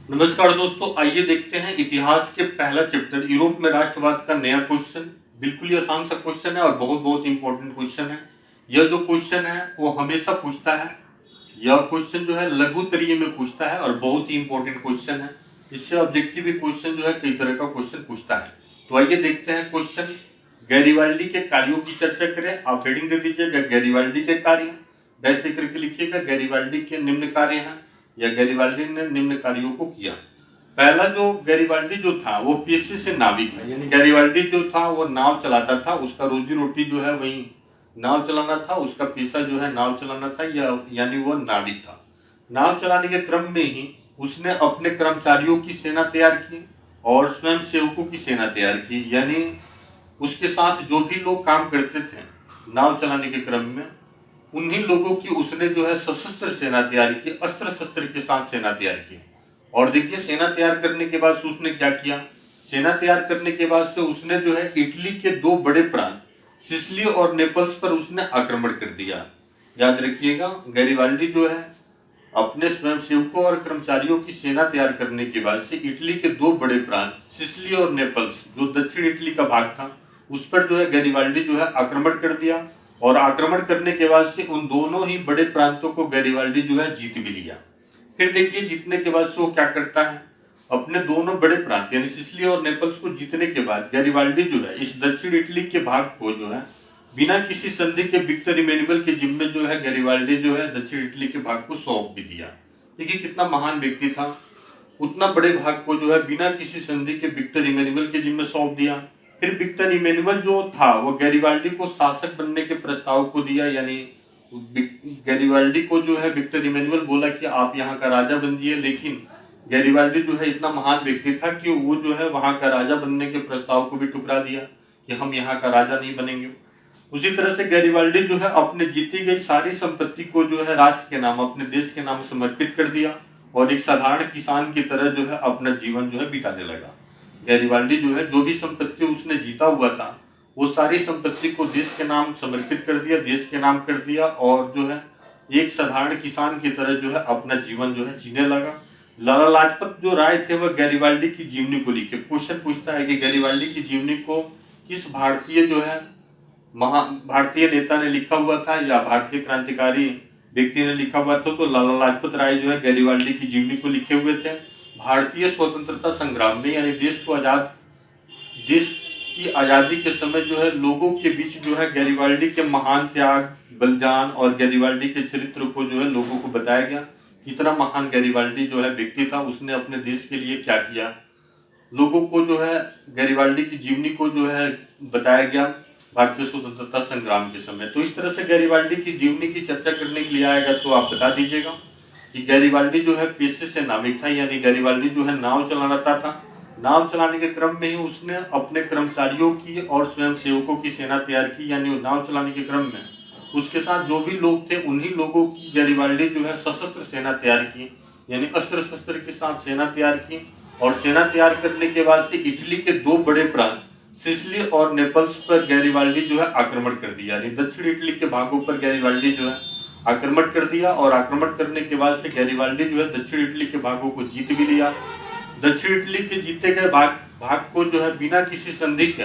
नमस्कार दोस्तों, आइए देखते हैं इतिहास के पहला चैप्टर यूरोप में राष्ट्रवाद का नया क्वेश्चन। बिल्कुल ही आसान सा क्वेश्चन है और बहुत बहुत इंपॉर्टेंट क्वेश्चन है। यह जो क्वेश्चन है वो हमेशा पूछता है। यह क्वेश्चन जो है लघु तरीके में पूछता है और बहुत ही इंपॉर्टेंट क्वेश्चन है। इससे ऑब्जेक्टिव क्वेश्चन जो है कई तरह का क्वेश्चन पूछता है। तो आइए देखते हैं क्वेश्चन। गैरिबाल्डी के कार्यों की चर्चा करें। आप हेडिंग दे दीजिएगा गैरिबाल्डी के कार्य, डैश दे करके लिखिएगा गैरिबाल्डी के निम्न कार्य हैं या गैरिबाल्डी ने निम्न कार्यों को किया। पहला जो गैरिबाल्डी जो था वो पेशे से नाविक है, यानी गैरिबाल्डी जो था वो नाव चलाता था। उसका रोजी रोटी जो है वही नाव चलाना था। उसका पेशा जो है नाव चलाना था, यानी वो नाविक था। नाव चलाने के क्रम में ही उसने अपने कर्मचारियों की सेना तैयार की और स्वयं सेवकों की सेना तैयार की, यानी उसके साथ जो भी लोग काम करते थे नाव चलाने के क्रम में, उन्हीं लोगों की उसने जो है सशस्त्र सेना तैयार की, अस्त्र शस्त्र के साथ सेना तैयार की। और देखिए सेना तैयार करने के बाद से उसने क्या किया। सेना तैयार करने के बाद से उसने जो है इटली के दो बड़े प्रांत सिसिली और नेपल्स पर उसने आक्रमण कर दिया। याद रखिएगा, गैरिबाल्डी जो है अपने स्वयंसेवकों और कर्मचारियों की सेना तैयार करने के बाद से इटली के दो बड़े प्रांत सिसिली और नेपल्स, जो दक्षिण इटली का भाग था, उस पर जो है गैरिबाल्डी जो है आक्रमण कर दिया। और आक्रमण करने के बाद से उन दोनों ही बड़े प्रांतों को गैरिबाल्डी जो है जीत भी लिया। फिर देखिए जीतने के बाद से वो क्या करता है, अपने दोनों बड़े प्रांत यानी सिसिली और नेपल्स को जीतने के बाद गैरिबाल्डी जो है इस दक्षिण इटली के भाग को जो है बिना किसी संधि के विक्टर इमैनुअल के जिम्मे जो है गैरिबाल्डी जो है दक्षिण इटली के भाग को सौंप भी दिया। देखिए कितना महान व्यक्ति था, उतना बड़े भाग को जो है बिना किसी संधि के विक्टर इमैनुअल के जिम्मे सौंप दिया। फिर विक्टर इमैनुअल जो था वो गैरिबाल्डी को शासक बनने के प्रस्ताव को दिया, यानी गैरिबाल्डी को जो है विक्टर इमैनुअल बोला कि आप यहाँ का राजा बनिए, लेकिन गैरिबाल्डी जो है इतना महान व्यक्ति था कि वो जो है वहां का राजा बनने के प्रस्ताव को भी ठुकरा दिया कि हम यहाँ का राजा नहीं बनेंगे। उसी तरह से गैरिबाल्डी जो है अपने जीती गई सारी संपत्ति को जो है राष्ट्र के नाम, अपने देश के नाम समर्पित कर दिया और एक साधारण किसान की तरह जो है अपना जीवन जो है बिताने लगा। गैरिबाल्डी जो है जो भी संपत्ति उसने जीता हुआ था वो सारी संपत्ति को देश के नाम समर्पित कर दिया, देश के नाम कर दिया और जो है एक साधारण किसान की तरह जो है अपना जीवन जो है जीने लगा। लाला लाजपत जो राय थे वह गैरिबाल्डी की जीवनी को लिखे। क्वेश्चन पूछता है कि गैरिबाल्डी की जीवनी को किस भारतीय जो है भारतीय नेता ने लिखा हुआ था या भारतीय क्रांतिकारी व्यक्ति ने लिखा हुआ था। तो लाला लाजपत राय जो है गैरिबाल्डी की जीवनी को लिखे हुए थे। भारतीय स्वतंत्रता संग्राम में यानी देश की आजादी के समय जो है लोगों के बीच जो है गैरिबाल्डी के महान त्याग, बलिदान और गैरिबाल्डी के चरित्र को जो है लोगों को बताया गया। कितना महान गैरिबाल्डी जो है व्यक्ति था, उसने अपने देश के लिए क्या किया, लोगों को जो है गैरिबाल्डी की जीवनी को जो है बताया गया भारतीय स्वतंत्रता संग्राम के समय। तो इस तरह से गैरिबाल्डी की जीवनी की चर्चा करने के लिए आएगा तो आप बता दीजिएगा कि गैरिबाल्डी जो है पेशे से नाविक था, यानी गैरिबाल्डी जो है नाव चलाता था। नाव चलाने के क्रम में ही उसने अपने कर्मचारियों की और स्वयं सेवकों की सेना तैयार की, यानी नाव चलाने के क्रम में उसके साथ जो भी लोग थे उन्हीं लोगों की गैरिबाल्डी जो है सशस्त्र सेना तैयार की, यानी अस्त्र शस्त्र के साथ सेना तैयार की। और सेना तैयार करने के बाद से इटली के दो बड़े प्रांत सिसिली और नेपल्स पर गैरिबाल्डी जो है आक्रमण कर दिया, यानी दक्षिण इटली के भागों पर गैरिबाल्डी जो है आक्रमण कर दिया। और आक्रमण करने के बाद से गैरिबाल्डी जो है दक्षिण इटली के भागों को जीत भी लिया। दक्षिण इटली के जीते गए भाग को जो है बिना किसी संधि के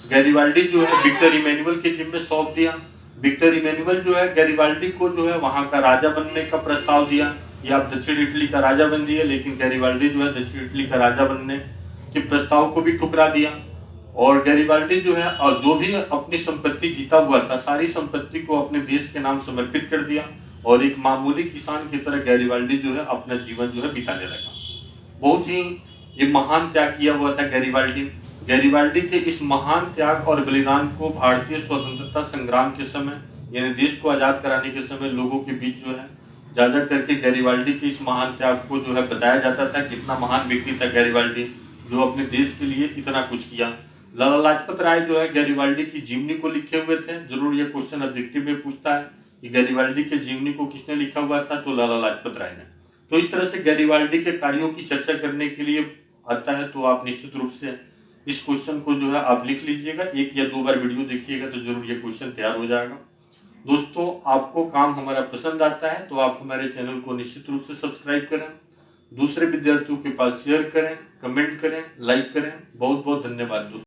गैरिबाल्डी जो है विक्टर इमैनुअल के जिम्मे सौंप दिया। विक्टर इमैनुअल जो है गैरिबाल्डी को जो है वहां का राजा बनने का प्रस्ताव दिया कि आप दक्षिण इटली का राजा बन दिए, लेकिन गैरिबाल्डी जो है दक्षिण इटली का राजा बनने के प्रस्ताव को भी ठुकरा दिया। और गैरिबाल्डी जो है और जो भी अपनी संपत्ति जीता हुआ था सारी संपत्ति को अपने देश के नाम समर्पित कर दिया और एक मामूली किसान की तरह गैरिबाल्डी जो है अपना जीवन जो है बिताने लगा। बहुत ही ये महान त्याग किया हुआ था गैरिबाल्डी। गैरिबाल्डी के इस महान त्याग और बलिदान को भारतीय स्वतंत्रता संग्राम के समय यानी देश को आजाद कराने के समय लोगों के बीच जो है ज्यादा करके गैरिबाल्डी के इस महान त्याग को जो है बताया जाता था। कितना महान व्यक्ति था गैरिबाल्डी जो अपने देश के लिए इतना कुछ किया। लाला लाजपत राय जो है गैरिबाल्डी की जीवनी को लिखे हुए थे। जरूर ये क्वेश्चन ऑब्जेक्टिव में पूछता है कि गैरिबाल्डी के जीवनी को किसने लिखा हुआ था, तो लाला लाजपत राय ने। तो इस तरह से गैरिबाल्डी के कार्यों की चर्चा करने के लिए आता है तो आप निश्चित रूप से इस क्वेश्चन को जो है आप लिख लीजिएगा। एक या दो बार वीडियो देखिएगा तो जरूर ये क्वेश्चन तैयार हो जाएगा। दोस्तों आपको काम हमारा पसंद आता है तो आप हमारे चैनल को निश्चित रूप से सब्सक्राइब करें। दूसरे विद्यार्थियों के पास शेयर करें, कमेंट करें, लाइक करें। बहुत बहुत धन्यवाद दोस्तों।